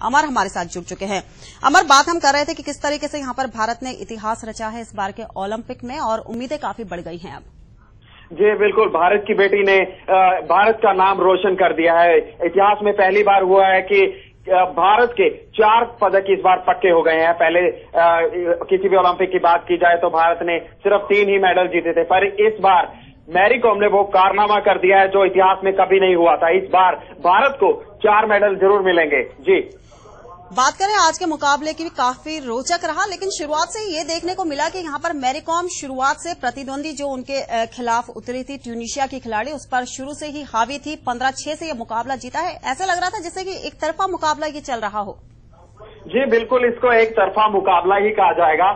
अमर हमारे साथ जुड़ चुके हैं। अमर, बात हम कर रहे थे कि किस तरीके से यहाँ पर भारत ने इतिहास रचा है इस बार के ओलंपिक में और उम्मीदें काफी बढ़ गई हैं अब। जी बिल्कुल, भारत की बेटी ने भारत का नाम रोशन कर दिया है। इतिहास में पहली बार हुआ है कि भारत के 4 पदक इस बार पक्के हो गए हैं। पहले किसी भी ओलंपिक की बात की जाए तो भारत ने सिर्फ 3 ही मेडल जीते थे, पर इस बार मैरी कॉम ने वो कारनामा कर दिया है जो इतिहास में कभी नहीं हुआ था। इस बार भारत को 4 मेडल जरूर मिलेंगे। जी, बात करें आज के मुकाबले की, भी काफी रोचक रहा, लेकिन शुरुआत से ये देखने को मिला कि यहाँ पर मैरी कॉम शुरुआत से प्रतिद्वंदी जो उनके खिलाफ उतरी थी ट्यूनीशिया की खिलाड़ी, उस पर शुरू से ही हावी थी। 15-6 से ये मुकाबला जीता है। ऐसा लग रहा था जैसे कि एक तरफा मुकाबला ये चल रहा हो। जी बिल्कुल, इसको एक तरफा मुकाबला ही कहा जाएगा,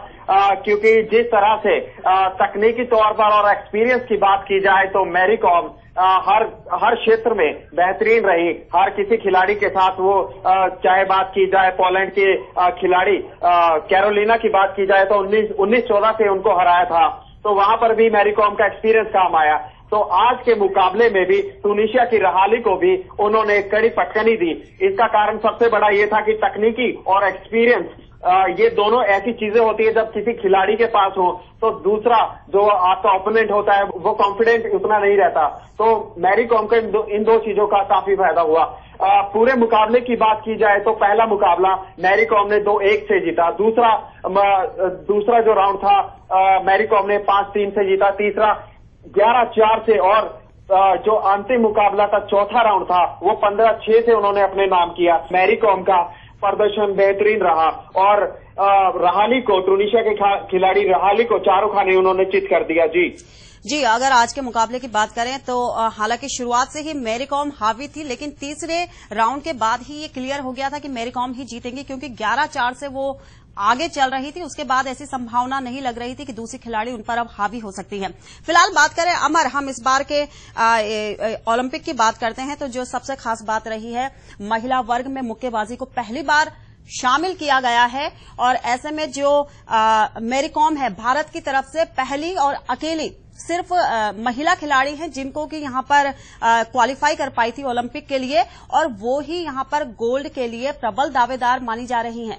क्योंकि जिस तरह से तकनीकी तौर पर और एक्सपीरियंस की बात की जाए तो मैरी कॉम हर क्षेत्र में बेहतरीन रही। हर किसी खिलाड़ी के साथ वो चाहे बात की जाए पोलैंड के खिलाड़ी कैरोलिना की बात की जाए तो 19-14 से उनको हराया था, तो वहां पर भी मैरी कॉम का एक्सपीरियंस काम आया। तो आज के मुकाबले में भी ट्यूनीशिया की रहाली को भी उन्होंने कड़ी पटकनी दी। इसका कारण सबसे बड़ा ये था कि तकनीकी और एक्सपीरियंस, ये दोनों ऐसी चीजें होती है जब किसी खिलाड़ी के पास हो तो दूसरा जो आपका ओपोनेंट होता है वो कॉन्फिडेंट उतना नहीं रहता। तो मैरी कॉम को इन दो चीजों का काफी फायदा हुआ। पूरे मुकाबले की बात की जाए तो पहला मुकाबला मैरी कॉम ने 2-1 से जीता। दूसरा जो राउंड था मैरी कॉम ने 5-3 से जीता। तीसरा 11-4 से, और जो अंतिम मुकाबला था चौथा राउंड था वो 15-6 से उन्होंने अपने नाम किया। मैरी कॉम का प्रदर्शन बेहतरीन रहा और रहाली को, ट्यूनीशिया के खिलाड़ी रहाली को चारों खाने उन्होंने चित कर दिया। जी, अगर आज के मुकाबले की बात करें तो हालांकि शुरुआत से ही मैरी कॉम हावी थी, लेकिन तीसरे राउंड के बाद ही ये क्लियर हो गया था कि मैरी कॉम ही जीतेंगी, क्योंकि 11-4 से वो आगे चल रही थी। उसके बाद ऐसी संभावना नहीं लग रही थी कि दूसरी खिलाड़ी उन पर अब हावी हो सकती है। फिलहाल बात करें अमर, हम इस बार के ओलंपिक की बात करते हैं तो जो सबसे खास बात रही है, महिला वर्ग में मुक्केबाजी को पहली बार शामिल किया गया है और ऐसे में जो मैरी कॉम है भारत की तरफ से पहली और अकेली सिर्फ महिला खिलाड़ी हैं जिनको कि यहाँ पर क्वालिफाई कर पाई थी ओलंपिक के लिए, और वो ही यहाँ पर गोल्ड के लिए प्रबल दावेदार मानी जा रही हैं।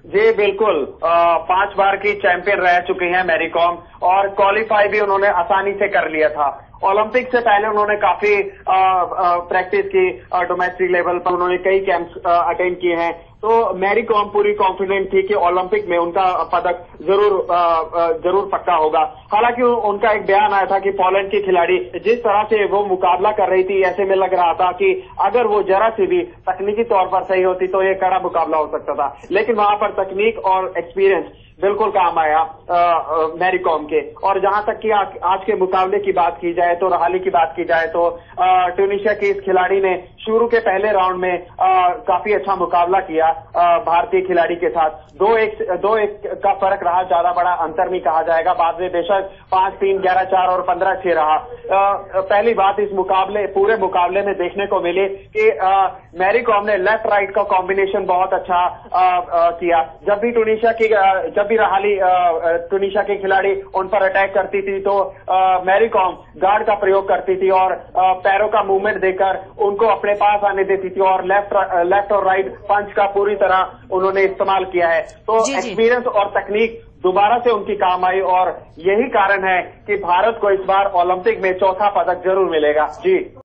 जी बिल्कुल, 5 बार की चैंपियन रह चुकी हैं मैरी कॉम और क्वालिफाई भी उन्होंने आसानी से कर लिया था। ओलंपिक से पहले उन्होंने काफी प्रैक्टिस की, डोमेस्टिक लेवल पर उन्होंने कई कैंप्स अटेंड किए हैं। तो मैरी कॉम पूरी कॉन्फिडेंट थी कि ओलंपिक में उनका पदक जरूर पक्का होगा। हालांकि उनका एक बयान आया था कि पोलैंड की खिलाड़ी जिस तरह से वो मुकाबला कर रही थी, ऐसे में लग रहा था कि अगर वो जरा सी भी तकनीकी तौर पर सही होती तो ये कड़ा मुकाबला हो सकता था, लेकिन वहां पर तकनीक और एक्सपीरियंस बिल्कुल काम आया मैरी कॉम के। और जहां तक कि आज के मुकाबले की बात की जाए तो, रहाली की बात की जाए तो ट्यूनीशिया की इस खिलाड़ी ने शुरू के पहले राउंड में काफी अच्छा मुकाबला किया भारतीय खिलाड़ी के साथ। 2-1 का फर्क रहा, ज्यादा बड़ा अंतर नहीं कहा जाएगा। बाद में बेशक 5-3, 11-4 और 15-6 रहा। पहली बात इस पूरे मुकाबले में देखने को मिली कि मैरी कॉम ने लेफ्ट राइट का कॉम्बिनेशन बहुत अच्छा किया। जब भी रहाली ट्यूनीशिया के खिलाड़ी उन पर अटैक करती थी तो मैरी कॉम गार्ड का प्रयोग करती थी और पैरों का मूवमेंट देकर उनको अपने पास आने देती थी और लेफ्ट और राइट पंच का पूरी तरह उन्होंने इस्तेमाल किया है। तो एक्सपीरियंस और तकनीक दोबारा से उनकी काम आई और यही कारण है कि भारत को इस बार ओलंपिक में चौथा पदक जरूर मिलेगा। जी।